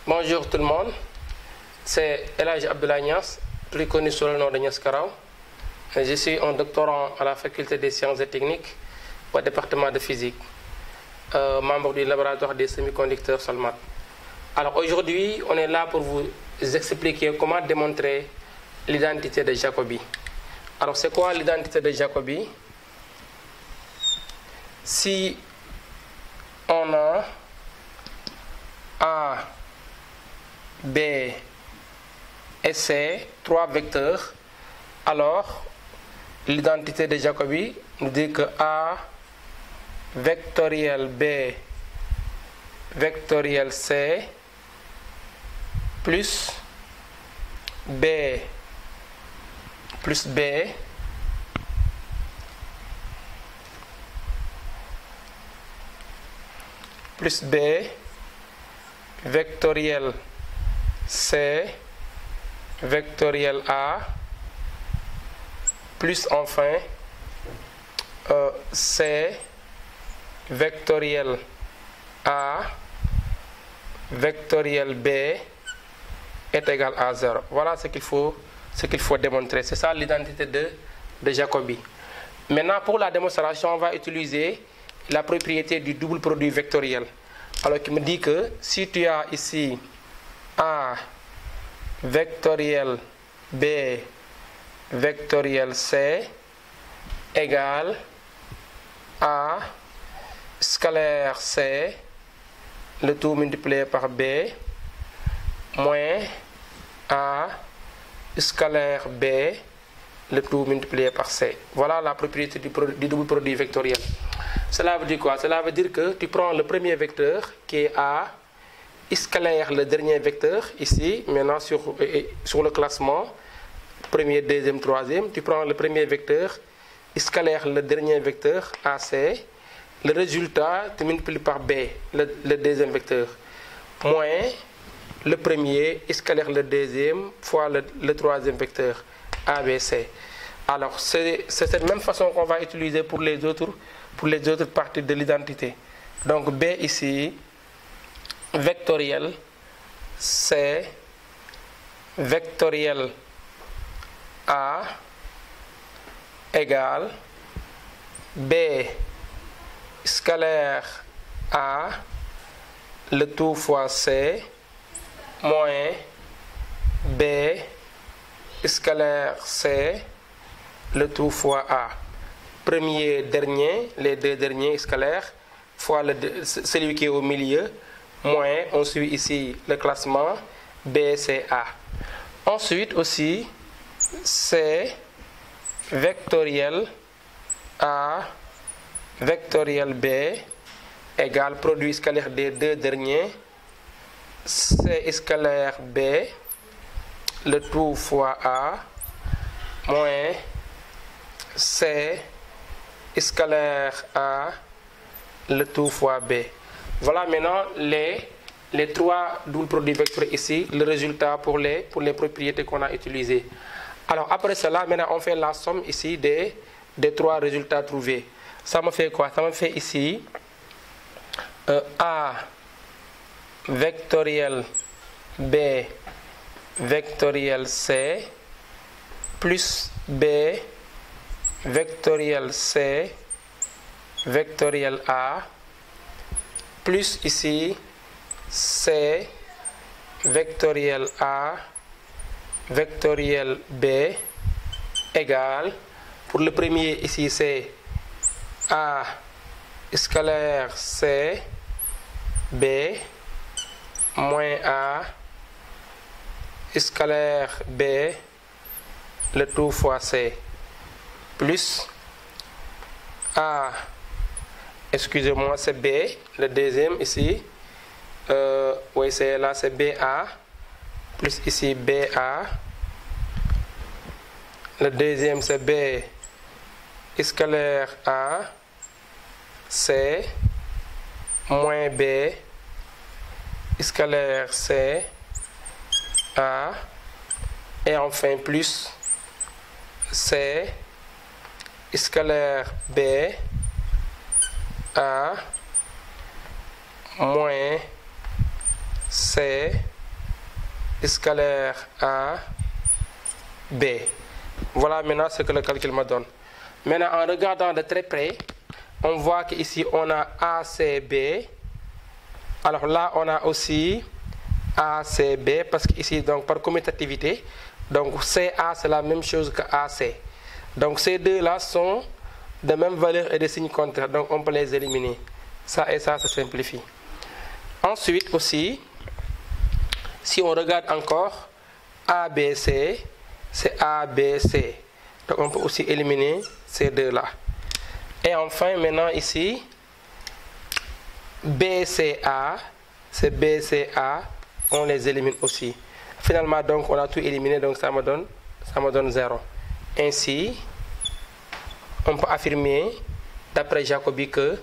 Bonjour tout le monde, c'est El Hadji Abdoulaye Niass, plus connu sous le nom de Niass Karaw. Je suis un doctorant à la faculté des sciences et techniques au département de physique, membre du laboratoire des semi-conducteurs Solmat. Alors aujourd'hui, on est là pour vous expliquer comment démontrer l'identité de Jacobi. Alors c'est quoi l'identité de Jacobi? Si on a A, B et C, trois vecteurs, alors l'identité de Jacobi nous dit que A vectoriel B vectoriel C plus B plus B plus B vectoriel C vectoriel A plus enfin C vectoriel A vectoriel B est égal à 0. Voilà ce qu'il faut démontrer. C'est ça l'identité de Jacobi. Maintenant, pour la démonstration, on va utiliser la propriété du double produit vectoriel. Alors, qui me dit que si tu as ici A vectoriel B vectoriel C égale A scalaire C, le tout multiplié par B, moins A scalaire B, le tout multiplié par C. Voilà la propriété du double produit vectoriel. Cela veut dire quoi? Cela veut dire que tu prends le premier vecteur qui est A, scalaire le dernier vecteur ici, maintenant sur le classement, premier, deuxième, troisième, tu prends le premier vecteur, scalaire le dernier vecteur AC, le résultat tu multiplies par B, le deuxième vecteur, moins le premier, scalaire le deuxième, fois le troisième vecteur, ABC. Alors c'est cette même façon qu'on va utiliser pour les autres parties de l'identité. Donc B ici, vectoriel C vectoriel A égale B scalaire A, le tout fois C, moins B scalaire C, le tout fois A. Premier, dernier, les deux derniers scalaires, fois celui qui est au milieu, moins, on suit ici le classement, B, C, A. Ensuite aussi, C vectoriel A vectoriel B égale produit scalaire des deux derniers, C scalaire B, le tout fois A, moins C scalaire A, le tout fois B. Voilà maintenant les trois doubles produits vectoriels ici, le résultat pour les propriétés qu'on a utilisées. Alors après cela, maintenant on fait la somme ici des trois résultats trouvés. Ça me fait quoi? Ça me fait ici A vectoriel B vectoriel C plus B vectoriel C vectoriel A plus ici C vectoriel A vectoriel B égale, pour le premier ici c'est A scalaire C B moins A scalaire B, le tout fois C, plus A, excusez-moi, c'est B, le deuxième ici, oui c'est là, c'est BA, plus ici BA, le deuxième c'est B scalaire A, C, moins B scalaire C, A, et enfin plus C scalaire B A moins C scalaire A, B. Voilà maintenant ce que le calcul me donne. Maintenant, en regardant de très près, on voit qu'ici, on a ACB. Alors là, on a aussi ACB, parce qu'ici, donc, par commutativité, donc CA, c'est la même chose que AC. Donc ces deux-là sont de même valeur et de signe contraire, donc on peut les éliminer. Ça et ça se simplifie. Ensuite aussi, si on regarde encore, ABC, c'est ABC. Donc on peut aussi éliminer ces deux-là. Et enfin, maintenant ici, BCA, c'est BCA, on les élimine aussi. Finalement, donc, on a tout éliminé, donc ça me donne 0. Ainsi, on peut affirmer, d'après Jacobi, que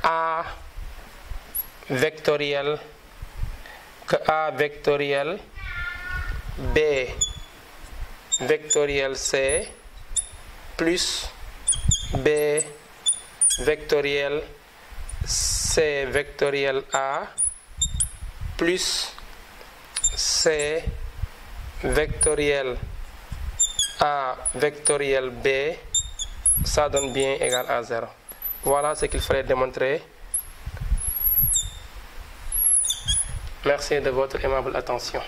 A vectoriel, B vectoriel C plus B vectoriel C vectoriel A plus C vectoriel A vectoriel B, ça donne bien égal à 0. Voilà ce qu'il fallait démontrer. Merci de votre aimable attention.